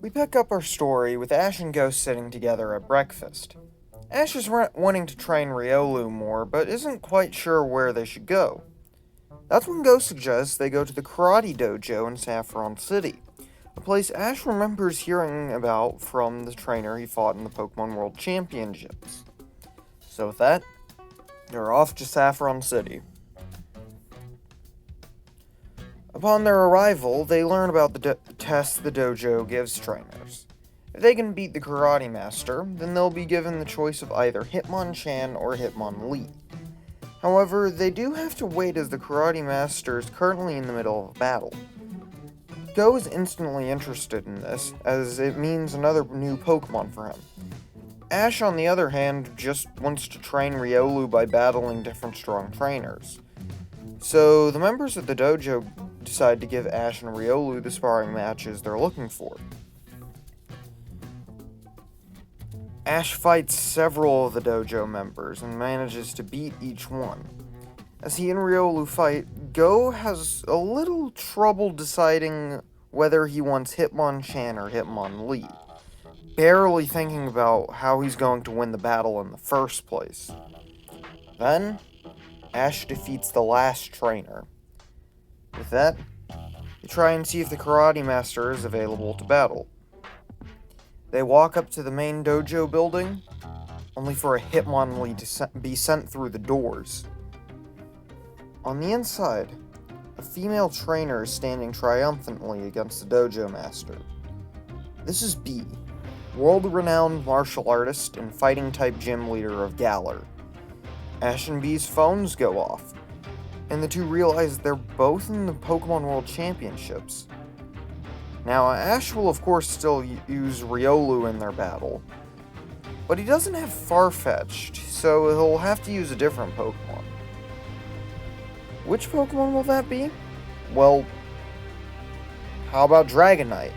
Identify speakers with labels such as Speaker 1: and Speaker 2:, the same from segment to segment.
Speaker 1: We pick up our story with Ash and Ghost sitting together at breakfast. Ash is wanting to train Riolu more, but isn't quite sure where they should go. That's when Ghost suggests they go to the karate dojo in Saffron City, a place Ash remembers hearing about from the trainer he fought in the Pokemon World Championships. So with that, they're off to Saffron City. Upon their arrival, they learn about the tests the dojo gives trainers. If they can beat the Karate Master, then they'll be given the choice of either Hitmonchan or Hitmonlee. However, they do have to wait as the Karate Master is currently in the middle of a battle. Go is instantly interested in this, as it means another new Pokemon for him. Ash, on the other hand, just wants to train Riolu by battling different strong trainers. So, the members of the dojo decide to give Ash and Riolu the sparring matches they're looking for. Ash fights several of the dojo members and manages to beat each one. As he and Riolu fight, Go has a little trouble deciding whether he wants Hitmonchan or Hitmonlee, barely thinking about how he's going to win the battle in the first place. Then, Ash defeats the last trainer. With that, they try and see if the Karate Master is available to battle. They walk up to the main dojo building, only for a Hitmonlee to be sent through the doors. On the inside, a female trainer is standing triumphantly against the dojo master. This is Bee, world-renowned martial artist and fighting-type gym leader of Galar. Ash and Bee's phones go off, and the two realize they're both in the Pokemon World Championships. Now, Ash will of course still use Riolu in their battle, but he doesn't have Farfetch'd, so he'll have to use a different Pokemon. Which Pokemon will that be? Well, how about Dragonite?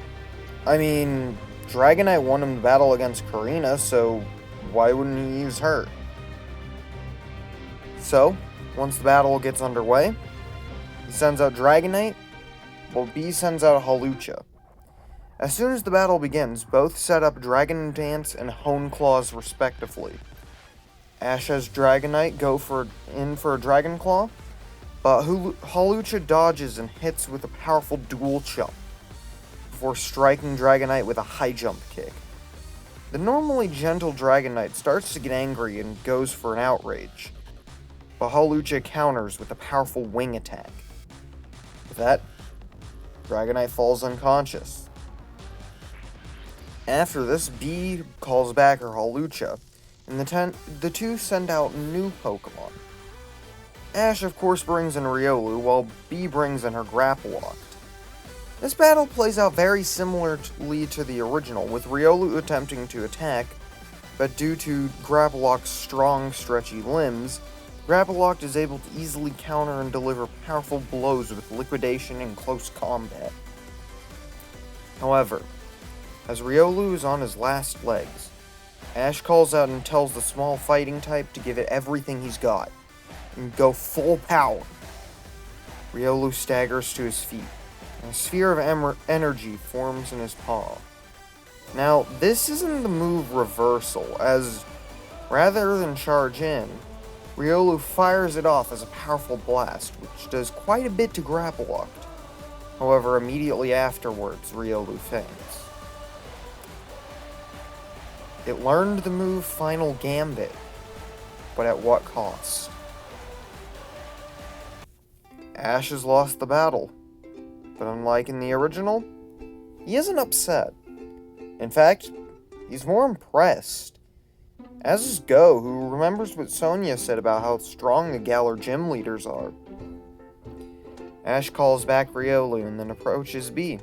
Speaker 1: I mean, Dragonite won him the battle against Karina, so why wouldn't he use her? So, once the battle gets underway, he sends out Dragonite, while Bee sends out Hawlucha. As soon as the battle begins, both set up Dragon Dance and Hone Claws respectively. Ash has Dragonite go in for a Dragon Claw, but Hawlucha dodges and hits with a powerful dual jump, before striking Dragonite with a high jump kick. The normally gentle Dragonite starts to get angry and goes for an outrage, but Hawlucha counters with a powerful wing attack. With that, Dragonite falls unconscious. After this, Bee calls back her Hawlucha, and the two send out new Pokemon. Ash, of course, brings in Riolu, while Bee brings in her Grapplloct. This battle plays out very similarly to the original, with Riolu attempting to attack, but due to Grappllock's strong, stretchy limbs, Grapplloct is able to easily counter and deliver powerful blows with liquidation in close combat. However, as Riolu is on his last legs, Ash calls out and tells the small fighting type to give it everything he's got, and go full power. Riolu staggers to his feet, and a sphere of energy forms in his paw. Now, this isn't the move reversal, as rather than charge in, Riolu fires it off as a powerful blast, which does quite a bit to Grapplloct. However, immediately afterwards, Riolu faints. It learned the move Final Gambit, but at what cost? Ash has lost the battle, but unlike in the original, he isn't upset. In fact, he's more impressed. As is Go, who remembers what Sonia said about how strong the Galar gym leaders are. Ash calls back Riolu and then approaches Bee.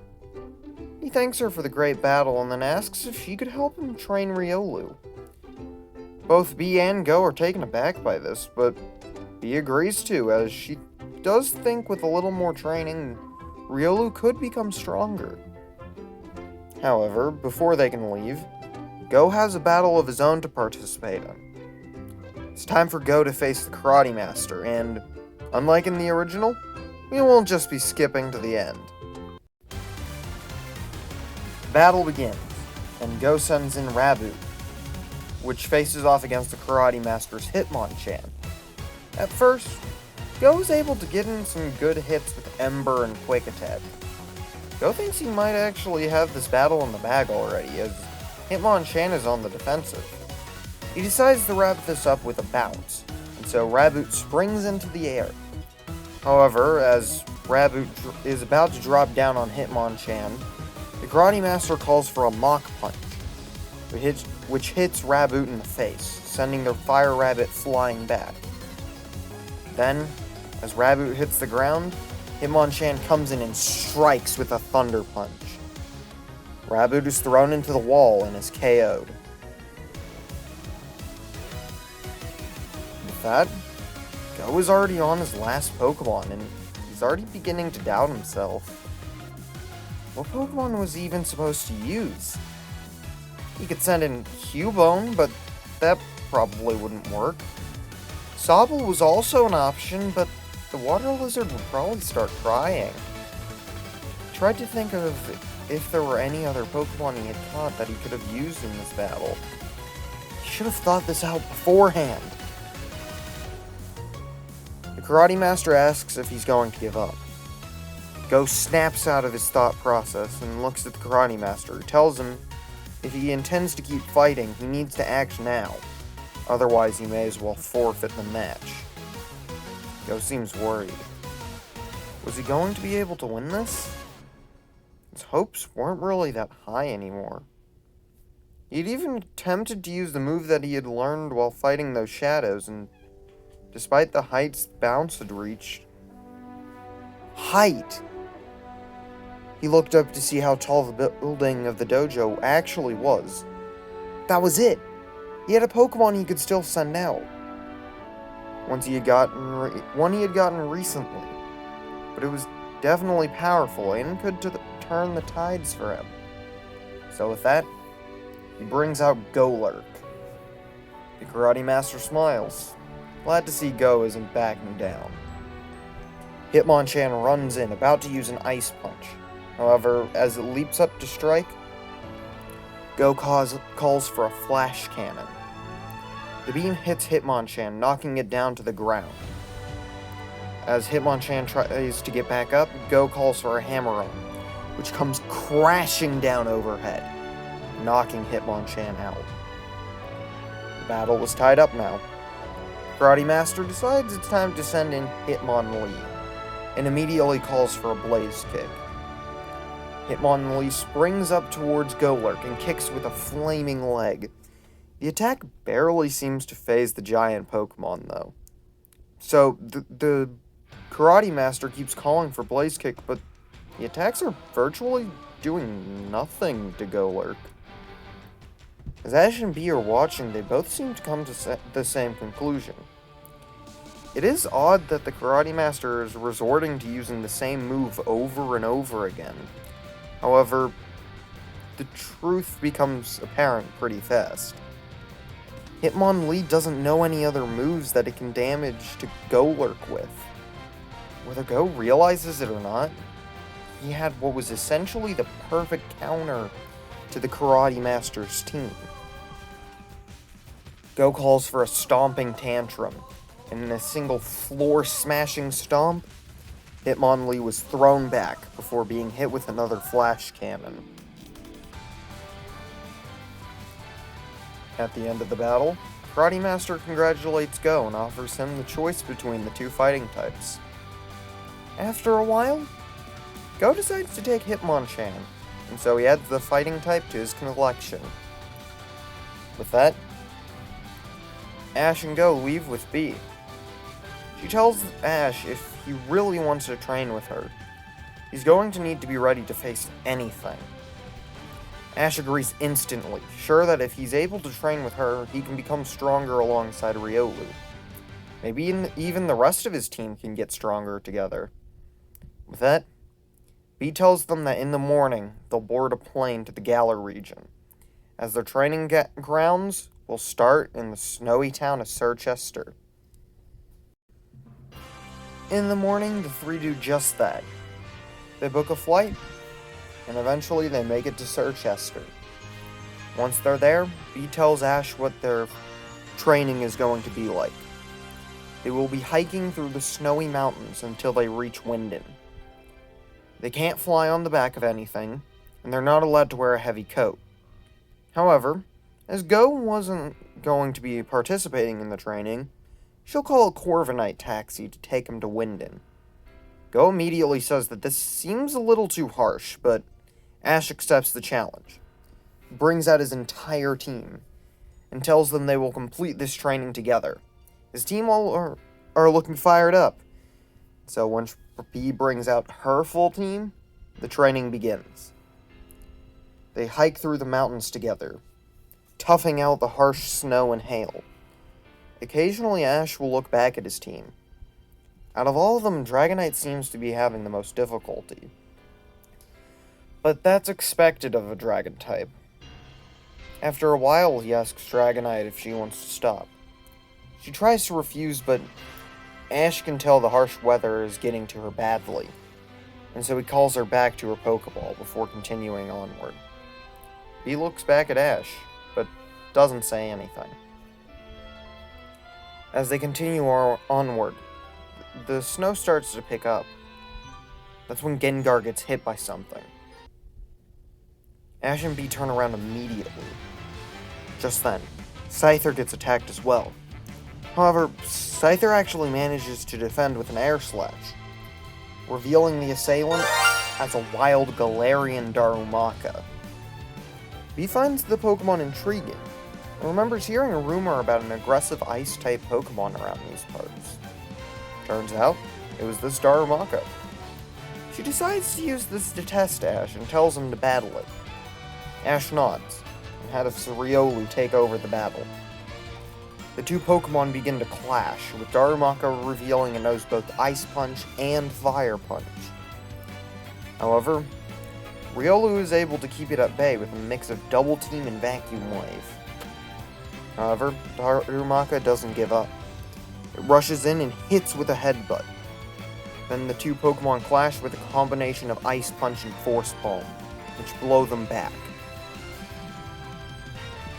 Speaker 1: He thanks her for the great battle and then asks if she could help him train Riolu. Both Bee and Go are taken aback by this, but Bee agrees to, as she does think with a little more training, Riolu could become stronger. However, before they can leave, Go has a battle of his own to participate in. It's time for Go to face the Karate Master, and, unlike in the original, we won't just be skipping to the end. The battle begins, and Go sends in Raboot, which faces off against the Karate Master's Hitmonchan. At first, Go is able to get in some good hits with Ember and Quick Attack. Go thinks he might actually have this battle in the bag already, as Hitmonchan is on the defensive. He decides to wrap this up with a bounce, and so Raboot springs into the air. However, as Raboot is about to drop down on Hitmonchan, the Karate Master calls for a Mach Punch, which hits Raboot in the face, sending their Fire Rabbit flying back. Then, as Raboot hits the ground, Hitmonchan comes in and strikes with a Thunder Punch. Raboot is thrown into the wall and is KO'd. With that, Go is already on his last Pokemon, and he's already beginning to doubt himself. What Pokemon was he even supposed to use? He could send in Cubone, but that probably wouldn't work. Sobble was also an option, but the water lizard would probably start crying. He tried to think of if there were any other Pokemon he had caught that he could have used in this battle. He should have thought this out beforehand. The Karate Master asks if he's going to give up. Go snaps out of his thought process and looks at the Karate Master, who tells him if he intends to keep fighting, he needs to act now. Otherwise, he may as well forfeit the match. Go seems worried. Was he going to be able to win this? His hopes weren't really that high anymore. He'd even attempted to use the move that he had learned while fighting those shadows, and despite the heights Bounce had reached... Height! He looked up to see how tall the building of the dojo actually was. That was it! He had a Pokemon he could still send out. One he had gotten recently. But it was definitely powerful and could turn the tides for him. So with that, he brings out Golurk. The Karate Master smiles, glad to see Go isn't backing down. Hitmonchan runs in, about to use an Ice Punch. However, as it leaps up to strike, Go calls for a Flash Cannon. The beam hits Hitmonchan, knocking it down to the ground. As Hitmonchan tries to get back up, Go calls for a Hammer-On, which comes crashing down overhead, knocking Hitmonchan out. The battle was tied up now. Karate Master decides it's time to send in Hitmonlee, and immediately calls for a Blaze Kick. Hitmonlee springs up towards Golurk and kicks with a flaming leg. The attack barely seems to faze the giant Pokemon, though. So, the Karate Master keeps calling for Blaze Kick, but the attacks are virtually doing nothing to Golurk. As Ash and Bea are watching, they both seem to come to the same conclusion. It is odd that the Karate Master is resorting to using the same move over and over again. However, the truth becomes apparent pretty fast. Hitmonlee doesn't know any other moves that it can damage to Golurk with. Whether Go realizes it or not, he had what was essentially the perfect counter to the Karate Master's team. Go calls for a stomping tantrum, and in a single floor-smashing stomp, Hitmonlee was thrown back before being hit with another Flash Cannon. At the end of the battle, Karate Master congratulates Go and offers him the choice between the two fighting types. After a while, Go decides to take Hitmonchan, and so he adds the fighting type to his collection. With that, Ash and Go leave with Bea. She tells Ash if he really wants to train with her, he's going to need to be ready to face anything. Ash agrees instantly, sure that if he's able to train with her, he can become stronger alongside Riolu. Maybe even the rest of his team can get stronger together. With that, Bea tells them that in the morning, they'll board a plane to the Galar region, as their training grounds will start in the snowy town of Circhester. In the morning, the three do just that. They book a flight and eventually they make it to Sir Chester. Once they're there, Bee tells Ash what their training is going to be like. They will be hiking through the snowy mountains until they reach Winden. They can't fly on the back of anything, and they're not allowed to wear a heavy coat. However, as Go wasn't going to be participating in the training, she'll call a Corviknight taxi to take him to Winden. Go immediately says that this seems a little too harsh, but Ash accepts the challenge. He brings out his entire team, and tells them they will complete this training together. His team all are looking fired up. So once Bee brings out her full team, the training begins. They hike through the mountains together, toughing out the harsh snow and hail. Occasionally Ash will look back at his team. Out of all of them, Dragonite seems to be having the most difficulty. But that's expected of a dragon type. After a while, he asks Dragonite if she wants to stop. She tries to refuse, but Ash can tell the harsh weather is getting to her badly, and so he calls her back to her Pokeball before continuing onward. Bee looks back at Ash, but doesn't say anything. As they continue onward, the snow starts to pick up. That's when Gengar gets hit by something. Ash and Bee turn around immediately. Just then, Scyther gets attacked as well. However, Scyther actually manages to defend with an air slash, revealing the assailant as a wild Galarian Darumaka. Bee finds the Pokemon intriguing, and remembers hearing a rumor about an aggressive Ice-type Pokemon around these parts. Turns out, it was this Darumaka. She decides to use this to test Ash and tells him to battle it. Ash nods, and has Riolu take over the battle. The two Pokemon begin to clash, with Darumaka revealing it knows both Ice Punch and Fire Punch. However, Riolu is able to keep it at bay with a mix of Double Team and Vacuum Wave. However, Darumaka doesn't give up. It rushes in and hits with a headbutt. Then the two Pokemon clash with a combination of Ice Punch and Force Palm, which blow them back.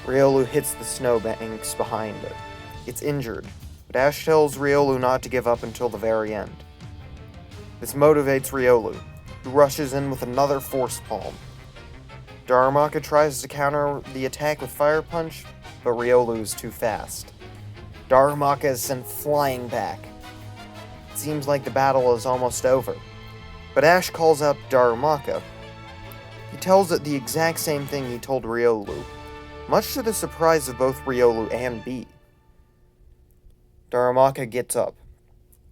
Speaker 1: Riolu hits the snowbanks behind it. It's injured, but Ash tells Riolu not to give up until the very end. This motivates Riolu, who rushes in with another Force Palm. Darumaka tries to counter the attack with Fire Punch, but Riolu is too fast. Darumaka is sent flying back. It seems like the battle is almost over, but Ash calls out Darumaka. He tells it the exact same thing he told Riolu, much to the surprise of both Riolu and Bee. Darumaka gets up,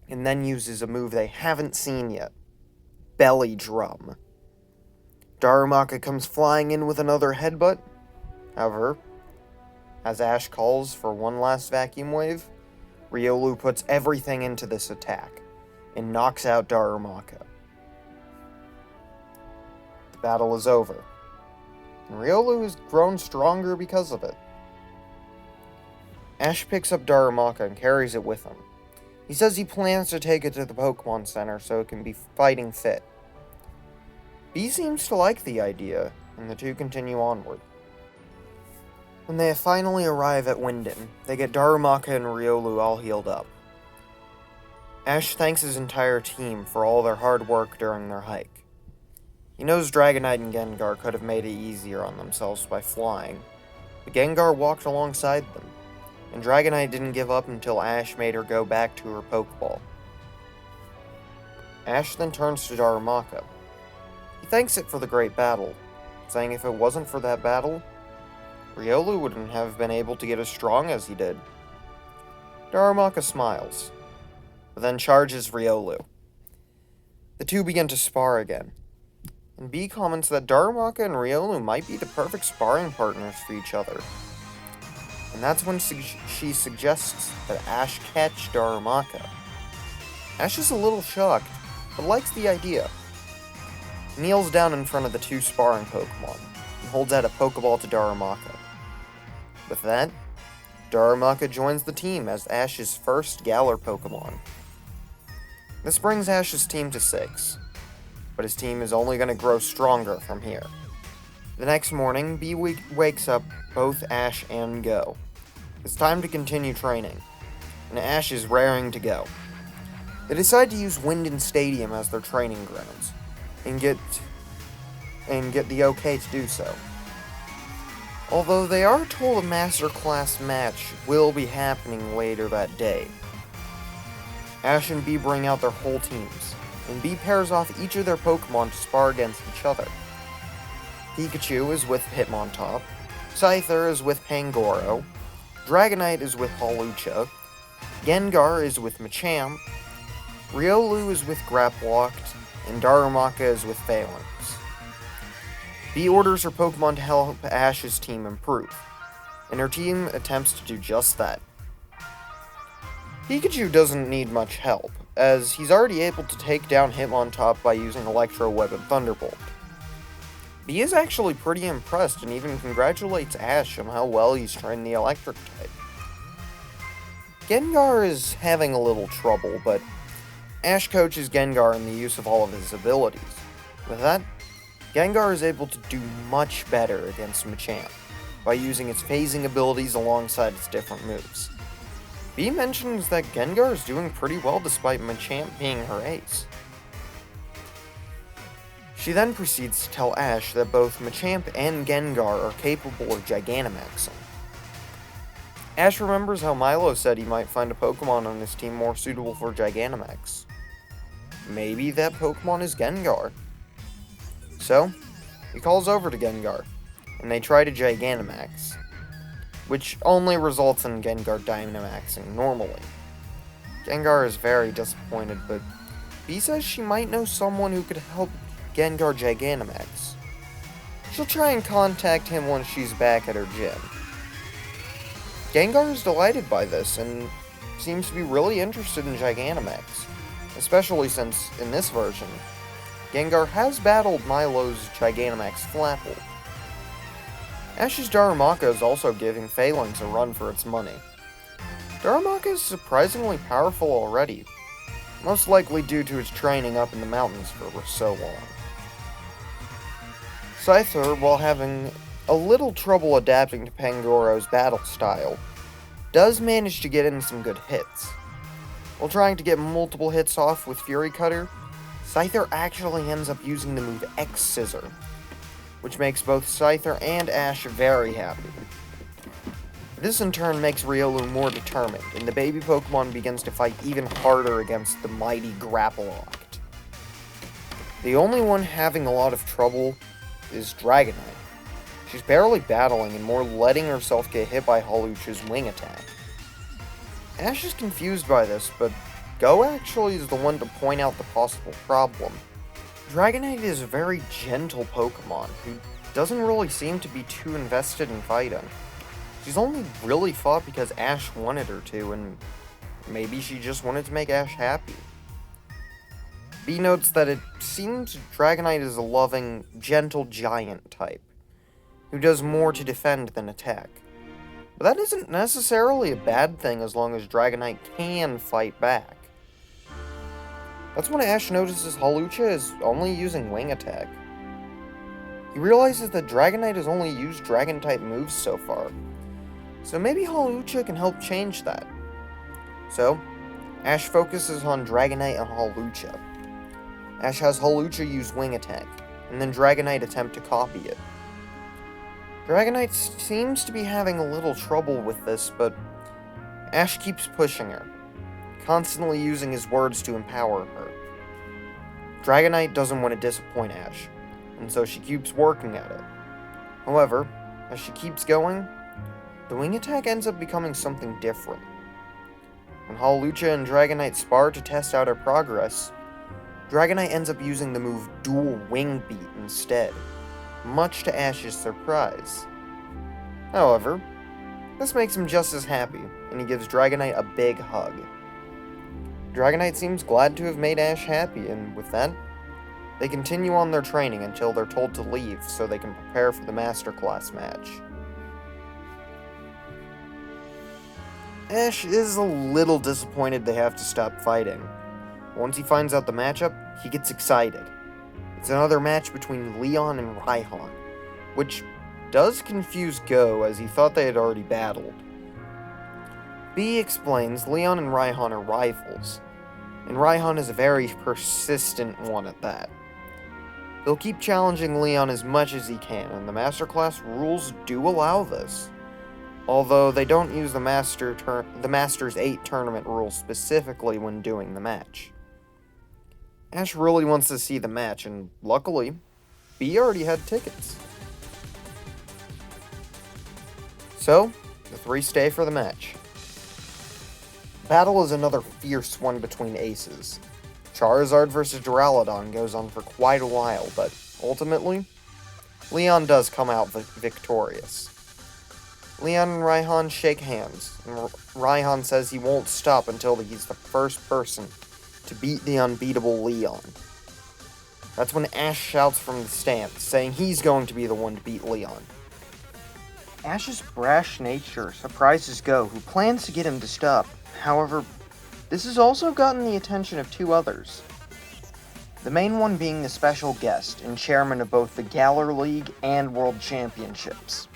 Speaker 1: and then uses a move they haven't seen yet, Belly Drum. Darumaka comes flying in with another headbutt. However, as Ash calls for one last Vacuum Wave, Riolu puts everything into this attack, and knocks out Darumaka. The battle is over, and Riolu has grown stronger because of it. Ash picks up Darumaka and carries it with him. He says he plans to take it to the Pokemon Center so it can be fighting fit. Bee seems to like the idea, and the two continue onward. When they finally arrive at Winden, they get Darumaka and Riolu all healed up. Ash thanks his entire team for all their hard work during their hike. He knows Dragonite and Gengar could have made it easier on themselves by flying, but Gengar walked alongside them, and Dragonite didn't give up until Ash made her go back to her Pokeball. Ash then turns to Darumaka. He thanks it for the great battle, saying if it wasn't for that battle, Riolu wouldn't have been able to get as strong as he did. Darumaka smiles, but then charges Riolu. The two begin to spar again, and Bee comments that Darumaka and Riolu might be the perfect sparring partners for each other. And that's when she suggests that Ash catch Darumaka. Ash is a little shocked, but likes the idea. He kneels down in front of the two sparring Pokemon, and holds out a Pokeball to Darumaka. With that, Darumaka joins the team as Ash's first Galar Pokemon. This brings Ash's team to 6, but his team is only going to grow stronger from here. The next morning, Bee wakes up both Ash and Go. It's time to continue training, and Ash is raring to go. They decide to use Winden Stadium as their training grounds, and get the okay to do so. Although they are told a masterclass match will be happening later that day. Ash and Bee bring out their whole teams, and Bee pairs off each of their Pokemon to spar against each other. Pikachu is with Hitmontop, Scyther is with Pangoro, Dragonite is with Hawlucha, Gengar is with Machamp, Riolu is with Graplocked, and Darumaka is with Phalanx. Bee orders her Pokemon to help Ash's team improve, and her team attempts to do just that. Pikachu doesn't need much help, as he's already able to take down Hitmontop by using Electro, Web, and Thunderbolt. Bee is actually pretty impressed and even congratulates Ash on how well he's trained the Electric type. Gengar is having a little trouble, but Ash coaches Gengar in the use of all of his abilities. With that, Gengar is able to do much better against Machamp by using its phasing abilities alongside its different moves. Bee mentions that Gengar is doing pretty well despite Machamp being her ace. She then proceeds to tell Ash that both Machamp and Gengar are capable of Gigantamaxing. Ash remembers how Milo said he might find a Pokemon on his team more suitable for Gigantamax. Maybe that Pokemon is Gengar. So, he calls over to Gengar, and they try to Gigantamax, which only results in Gengar Dynamaxing normally. Gengar is very disappointed, but Bee says she might know someone who could help Gengar Gigantamax. She'll try and contact him once she's back at her gym. Gengar is delighted by this, and seems to be really interested in Gigantamax, especially since, in this version, Gengar has battled Milo's Gigantamax Flapple. Ash's Darumaka is also giving Phalanx a run for its money. Darumaka is surprisingly powerful already, most likely due to its training up in the mountains for so long. Scyther, while having a little trouble adapting to Pangoro's battle style, does manage to get in some good hits. While trying to get multiple hits off with Fury Cutter, Scyther actually ends up using the move X-Scissor, which makes both Scyther and Ash very happy. This in turn makes Riolu more determined, and the baby Pokemon begins to fight even harder against the mighty Graplocked. The only one having a lot of trouble is Dragonite. She's barely battling and more letting herself get hit by Hawlucha's wing attack. Ash is confused by this, but Go actually is the one to point out the possible problem. Dragonite is a very gentle Pokemon who doesn't really seem to be too invested in fighting. She's only really fought because Ash wanted her to, and maybe she just wanted to make Ash happy. Bee notes that it seems Dragonite is a loving, gentle giant type, who does more to defend than attack. But that isn't necessarily a bad thing as long as Dragonite can fight back. That's when Ash notices Hawlucha is only using Wing Attack. He realizes that Dragonite has only used Dragon-type moves so far, so maybe Hawlucha can help change that. So, Ash focuses on Dragonite and Hawlucha. Ash has Hawlucha use Wing Attack, and then Dragonite attempt to copy it. Dragonite seems to be having a little trouble with this, but Ash keeps pushing her, constantly using his words to empower her. Dragonite doesn't want to disappoint Ash, and so she keeps working at it. However, as she keeps going, the wing attack ends up becoming something different. When Hawlucha and Dragonite spar to test out her progress, Dragonite ends up using the move Dual Wing Beat instead, much to Ash's surprise. However, this makes him just as happy, and he gives Dragonite a big hug. Dragonite seems glad to have made Ash happy, and with that, they continue on their training until they're told to leave so they can prepare for the Masterclass match. Ash is a little disappointed they have to stop fighting. Once he finds out the matchup, he gets excited. It's another match between Leon and Raihan, which does confuse Go as he thought they had already battled. B explains Leon and Raihan are rivals, and Raihan is a very persistent one at that. He'll keep challenging Leon as much as he can, and the Masterclass rules do allow this. Although they don't use the Masters 8 tournament rule specifically when doing the match. Ash really wants to see the match, and luckily, B already had tickets. So, the three stay for the match. Battle is another fierce one between aces. Charizard vs. Duraludon goes on for quite a while, but ultimately, Leon does come out victorious. Leon and Raihan shake hands, and Raihan says he won't stop until he's the first person to beat the unbeatable Leon. That's when Ash shouts from the stands, saying he's going to be the one to beat Leon. Ash's brash nature surprises Go, who plans to get him to stop. However, this has also gotten the attention of two others. The main one being the special guest and chairman of both the Galar League and World Championships.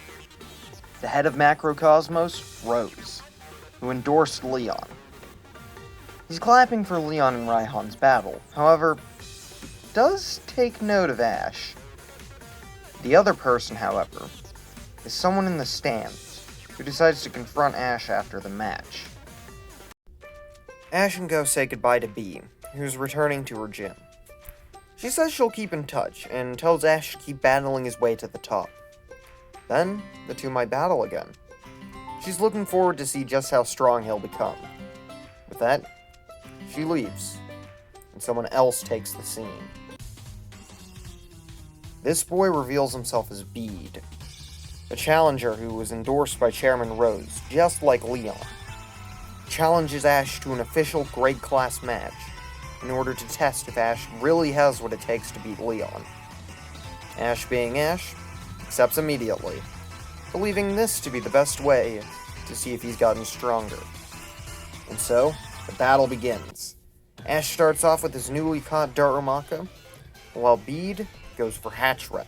Speaker 1: The head of Macrocosmos, Rose, who endorsed Leon. He's clapping for Leon and Raihan's battle, however, does take note of Ash. The other person, however, is someone in the stands, who decides to confront Ash after the match. Ash and Go say goodbye to Bee, who's returning to her gym. She says she'll keep in touch, and tells Ash to keep battling his way to the top. Then, the two might battle again. She's looking forward to see just how strong he'll become. With that, she leaves, and someone else takes the scene. This boy reveals himself as Bede, a challenger who was endorsed by Chairman Rose, just like Leon. Challenges Ash to an official grade class match in order to test if Ash really has what it takes to beat Leon. Ash, being Ash, accepts immediately, believing this to be the best way to see if he's gotten stronger. And so, the battle begins. Ash starts off with his newly caught Darumaka, while Bede goes for Hatchram.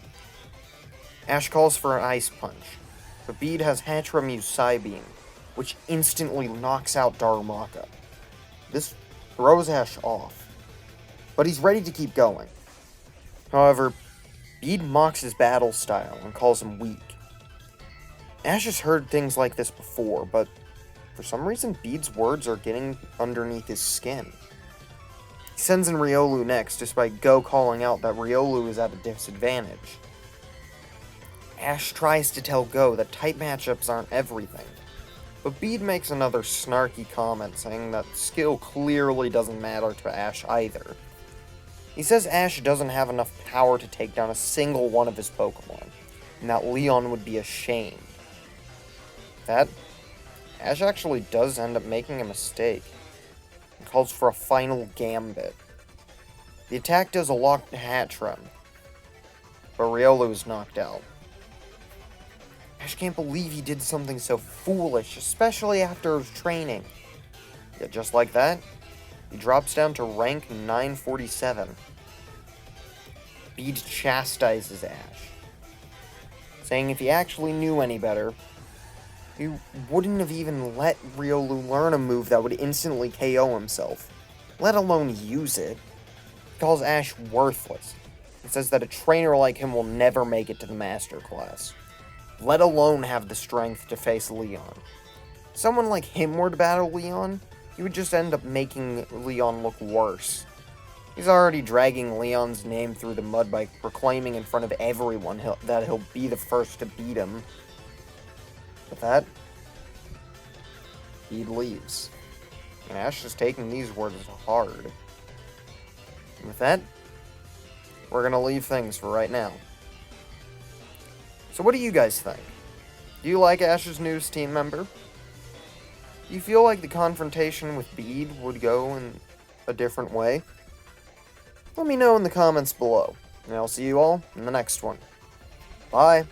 Speaker 1: Ash calls for an Ice Punch, but Bede has Hatchram use Psybeam, which instantly knocks out Darumaka. This throws Ash off, but he's ready to keep going. However, Bede mocks his battle style and calls him weak. Ash has heard things like this before, but for some reason Bede's words are getting underneath his skin. He sends in Riolu next, despite Go calling out that Riolu is at a disadvantage. Ash tries to tell Go that type matchups aren't everything, but Bede makes another snarky comment saying that skill clearly doesn't matter to Ash either. He says Ash doesn't have enough power to take down a single one of his Pokemon, and that Leon would be ashamed. That, Ash actually does end up making a mistake, and calls for a final Gambit. The attack does a lock to Hatchram, but Riolu is knocked out. Ash can't believe he did something so foolish, especially after his training. Yet just like that, he drops down to rank 947. Bede chastises Ash, saying if he actually knew any better, he wouldn't have even let Riolu learn a move that would instantly KO himself, let alone use it. He calls Ash worthless, and says that a trainer like him will never make it to the Master Class, let alone have the strength to face Leon. If someone like him were to battle Leon, he would just end up making Leon look worse. He's already dragging Leon's name through the mud by proclaiming in front of everyone that he'll be the first to beat him. With that, he leaves. And Ash is taking these words hard. And with that, we're going to leave things for right now. So what do you guys think? Do you like Ash's newest team member? Do you feel like the confrontation with Bede would go in a different way? Let me know in the comments below, and I'll see you all in the next one. Bye!